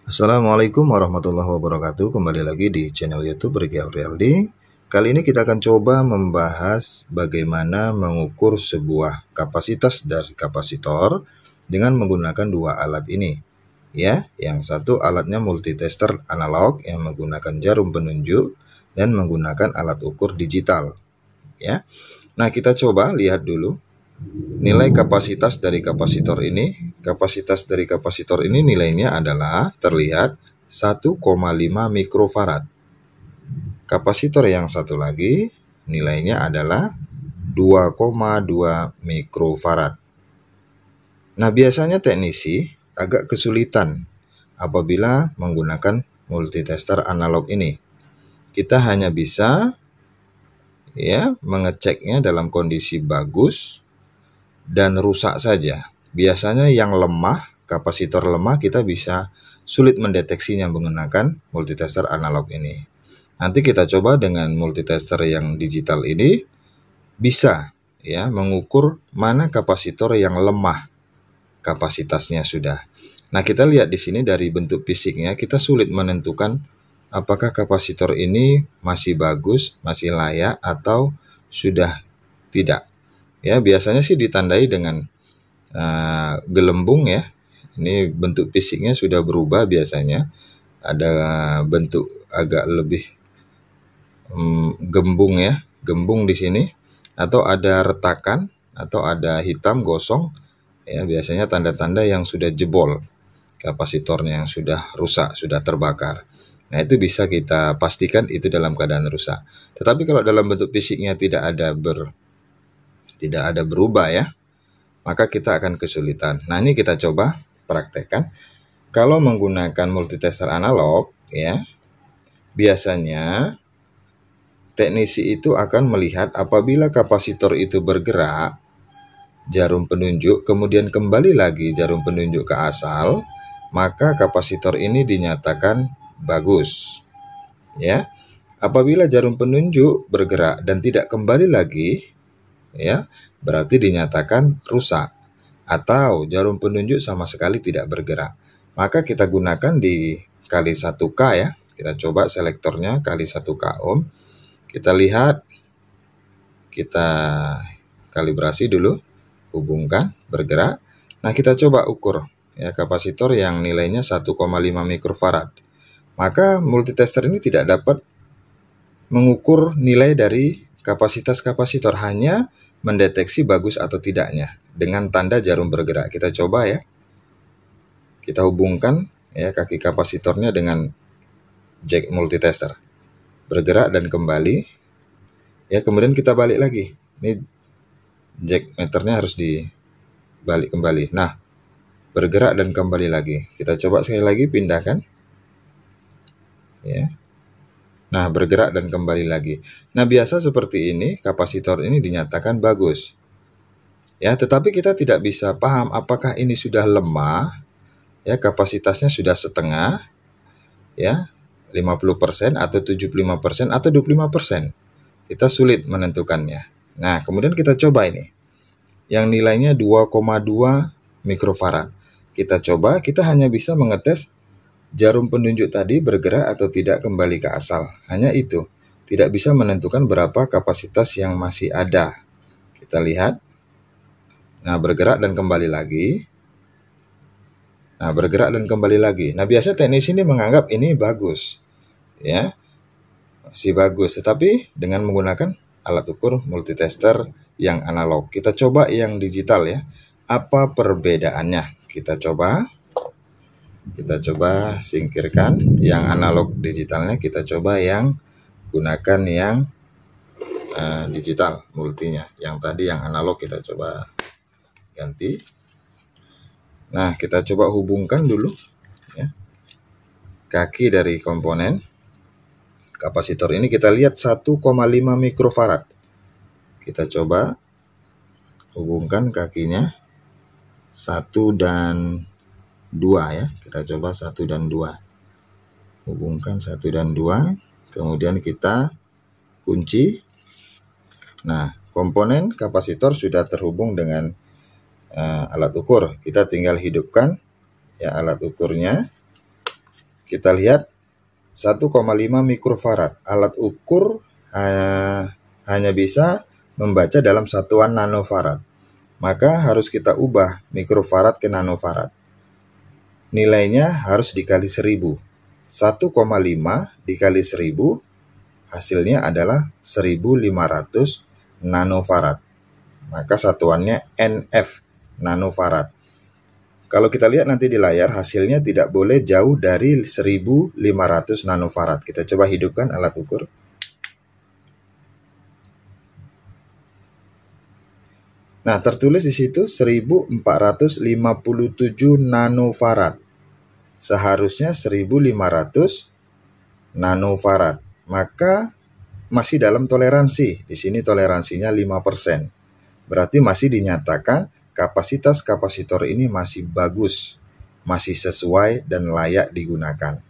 Assalamualaikum warahmatullahi wabarakatuh. Kembali lagi di channel YouTube Riki Aprialdi. Kali ini kita akan coba membahas bagaimana mengukur sebuah kapasitas dari kapasitor dengan menggunakan dua alat ini. Ya, yang satu alatnya multitester analog yang menggunakan jarum penunjuk dan menggunakan alat ukur digital. Ya. Nah, kita coba lihat dulu nilai kapasitas dari kapasitor ini. Kapasitas dari kapasitor ini nilainya adalah terlihat 1,5 mikrofarad. Kapasitor yang satu lagi nilainya adalah 2,2 mikrofarad. Nah, biasanya teknisi agak kesulitan apabila menggunakan multitester analog ini. Kita hanya bisa mengeceknya dalam kondisi bagus dan rusak saja. Biasanya yang lemah, kapasitor lemah, kita bisa sulit mendeteksinya menggunakan multitester analog ini. Nanti kita coba dengan multitester yang digital ini bisa mengukur mana kapasitor yang lemah kapasitasnya sudah. Nah, kita lihat di sini dari bentuk fisiknya kita sulit menentukan apakah kapasitor ini masih bagus, masih layak atau sudah tidak. Ya, biasanya sih ditandai dengan gelembung ya. Ini bentuk fisiknya sudah berubah biasanya. Ada bentuk agak lebih gembung di sini, atau ada retakan, atau ada hitam gosong. Ya, biasanya tanda-tanda yang sudah jebol, kapasitornya yang sudah rusak, sudah terbakar. Nah, itu bisa kita pastikan itu dalam keadaan rusak. Tetapi kalau dalam bentuk fisiknya tidak ada berubah ya, maka kita akan kesulitan. Nah, ini kita coba praktekkan. Kalau menggunakan multitester analog ya, biasanya teknisi itu akan melihat apabila kapasitor itu bergerak, jarum penunjuk, kemudian kembali lagi jarum penunjuk ke asal, maka kapasitor ini dinyatakan bagus. Ya. Apabila jarum penunjuk bergerak dan tidak kembali lagi, ya, berarti dinyatakan rusak atau jarum penunjuk sama sekali tidak bergerak. Maka kita gunakan di kali 1K ya. Kita coba selektornya kali 1K ohm. Kita lihat, kita kalibrasi dulu, hubungkan, bergerak. Nah, kita coba ukur ya kapasitor yang nilainya 1,5 mikrofarad. Maka multitester ini tidak dapat mengukur nilai dari kapasitas kapasitor, hanya mendeteksi bagus atau tidaknya dengan tanda jarum bergerak. Kita coba ya. Kita hubungkan ya kaki kapasitornya dengan jack multitester. Bergerak dan kembali. Ya, kemudian kita balik lagi. Ini jack meternya harus dibalik kembali. Nah, bergerak dan kembali lagi. Kita coba sekali lagi, pindahkan. Ya. Nah, bergerak dan kembali lagi. Nah, biasa seperti ini, kapasitor ini dinyatakan bagus. Ya, tetapi kita tidak bisa paham apakah ini sudah lemah, ya, kapasitasnya sudah setengah, ya, 50% atau 75% atau 25%. Kita sulit menentukannya. Nah, kemudian kita coba ini. Yang nilainya 2,2 mikrofarad. Kita coba, kita hanya bisa mengetes jarum penunjuk tadi bergerak atau tidak kembali ke asal. Hanya itu. Tidak bisa menentukan berapa kapasitas yang masih ada. Kita lihat. Nah, bergerak dan kembali lagi. Nah, bergerak dan kembali lagi. Nah, biasa teknisi ini menganggap ini bagus. Ya. Masih bagus. Tetapi dengan menggunakan alat ukur multitester yang analog. Kita coba yang digital ya. Apa perbedaannya? Kita coba singkirkan yang analog digitalnya, kita coba yang gunakan yang digital multinya. Yang tadi yang analog kita coba ganti. Nah, kita coba hubungkan dulu ya, kaki dari komponen kapasitor ini. Kita lihat 1,5 mikrofarad. Kita coba hubungkan kakinya 1 dan 2 ya. Kita coba 1 dan 2. Hubungkan 1 dan 2. Kemudian kita kunci. Nah, komponen kapasitor sudah terhubung dengan alat ukur. Kita tinggal hidupkan ya alat ukurnya. Kita lihat 1,5 mikrofarad. Alat ukur hanya bisa membaca dalam satuan nanofarad. Maka harus kita ubah mikrofarad ke nanofarad. Nilainya harus dikali 1000. 1,5 dikali 1000 hasilnya adalah 1500 nanofarad. Maka satuannya NF, nanofarad. Kalau kita lihat nanti di layar, hasilnya tidak boleh jauh dari 1500 nanofarad. Kita coba hidupkan alat ukur. Nah, tertulis di situ 1457 nanofarad. Seharusnya 1500 nanofarad. Maka masih dalam toleransi. Di sini toleransinya 5%. Berarti masih dinyatakan kapasitas kapasitor ini masih bagus, masih sesuai dan layak digunakan.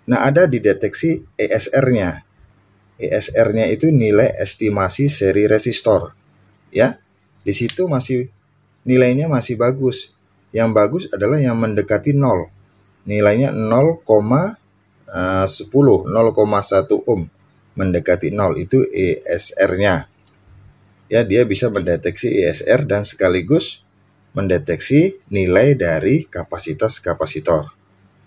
Nah, ada dideteksi ESR-nya. ESR-nya itu nilai estimasi seri resistor. Ya, di situ masih nilainya masih bagus. Yang bagus adalah yang mendekati 0. Nilainya 0,1 ohm. Mendekati 0 itu ESR-nya. Ya, dia bisa mendeteksi ESR dan sekaligus mendeteksi nilai dari kapasitas kapasitor.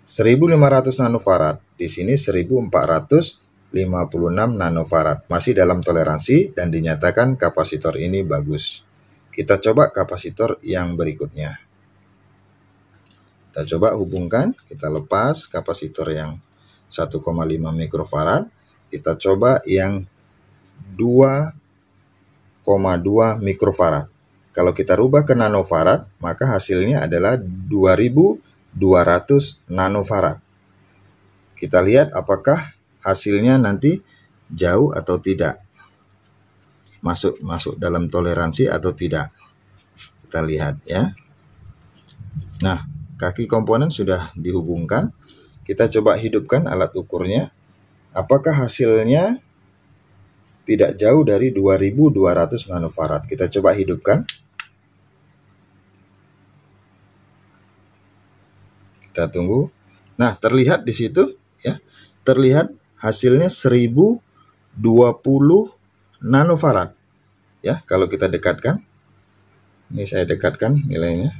1500 nanofarad, di sini 1456 nanofarad. Masih dalam toleransi dan dinyatakan kapasitor ini bagus. Kita coba kapasitor yang berikutnya. Kita coba hubungkan, kita lepas kapasitor yang 1,5 mikrofarad. Kita coba yang 2,2 mikrofarad. Kalau kita rubah ke nanofarad, maka hasilnya adalah 2200 nanofarad. Kita lihat apakah hasilnya nanti jauh atau tidak. Masuk dalam toleransi atau tidak. Kita lihat ya. Nah, kaki komponen sudah dihubungkan. Kita coba hidupkan alat ukurnya. Apakah hasilnya tidak jauh dari 2200 nanofarad. Kita coba hidupkan. Kita tunggu. Nah, terlihat di situ ya. Terlihat hasilnya 1020 nanofarad. Ya, kalau kita dekatkan. Ini saya dekatkan nilainya.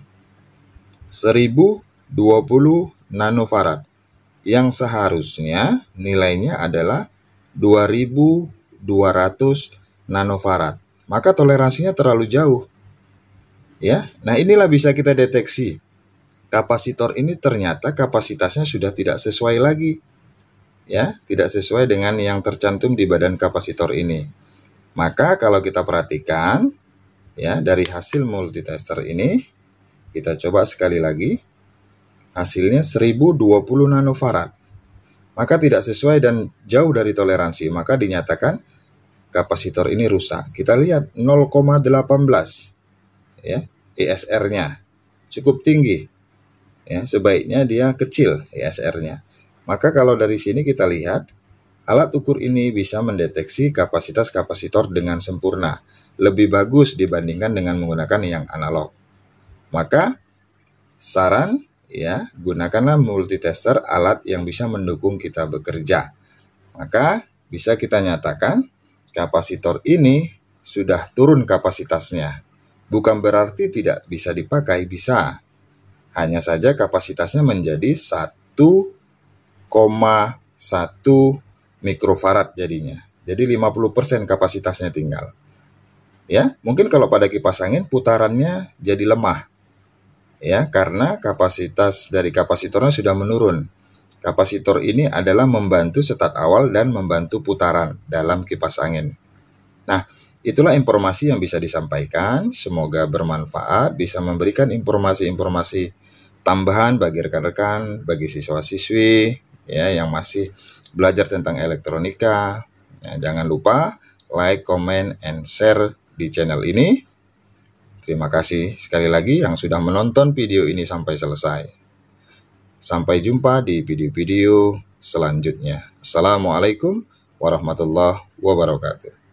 1020 nanofarad. Yang seharusnya nilainya adalah 2200 nanofarad. Maka toleransinya terlalu jauh. Ya, nah inilah bisa kita deteksi. Kapasitor ini ternyata kapasitasnya sudah tidak sesuai lagi. Ya, tidak sesuai dengan yang tercantum di badan kapasitor ini. Maka kalau kita perhatikan ya, dari hasil multitester ini, kita coba sekali lagi. Hasilnya 1020 nanofarad. Maka tidak sesuai dan jauh dari toleransi, maka dinyatakan kapasitor ini rusak. Kita lihat 0,18 ya, ESR-nya cukup tinggi. Ya, sebaiknya dia kecil ESR-nya. Maka kalau dari sini kita lihat alat ukur ini bisa mendeteksi kapasitas kapasitor dengan sempurna, lebih bagus dibandingkan dengan menggunakan yang analog. Maka saran ya, gunakanlah multitester, alat yang bisa mendukung kita bekerja. Maka bisa kita nyatakan kapasitor ini sudah turun kapasitasnya. Bukan berarti tidak bisa dipakai, bisa. Hanya saja kapasitasnya menjadi 1,1 mikrofarad jadinya. Jadi 50% kapasitasnya tinggal. Ya, mungkin kalau pada kipas angin putarannya jadi lemah. Ya, karena kapasitas dari kapasitornya sudah menurun. Kapasitor ini adalah membantu setat awal dan membantu putaran dalam kipas angin. Nah, itulah informasi yang bisa disampaikan. Semoga bermanfaat, bisa memberikan informasi-informasi tambahan bagi rekan-rekan, bagi siswa-siswi ya yang masih belajar tentang elektronika. Ya, jangan lupa like, comment, and share di channel ini. Terima kasih sekali lagi yang sudah menonton video ini sampai selesai. Sampai jumpa di video-video selanjutnya. Assalamualaikum warahmatullahi wabarakatuh.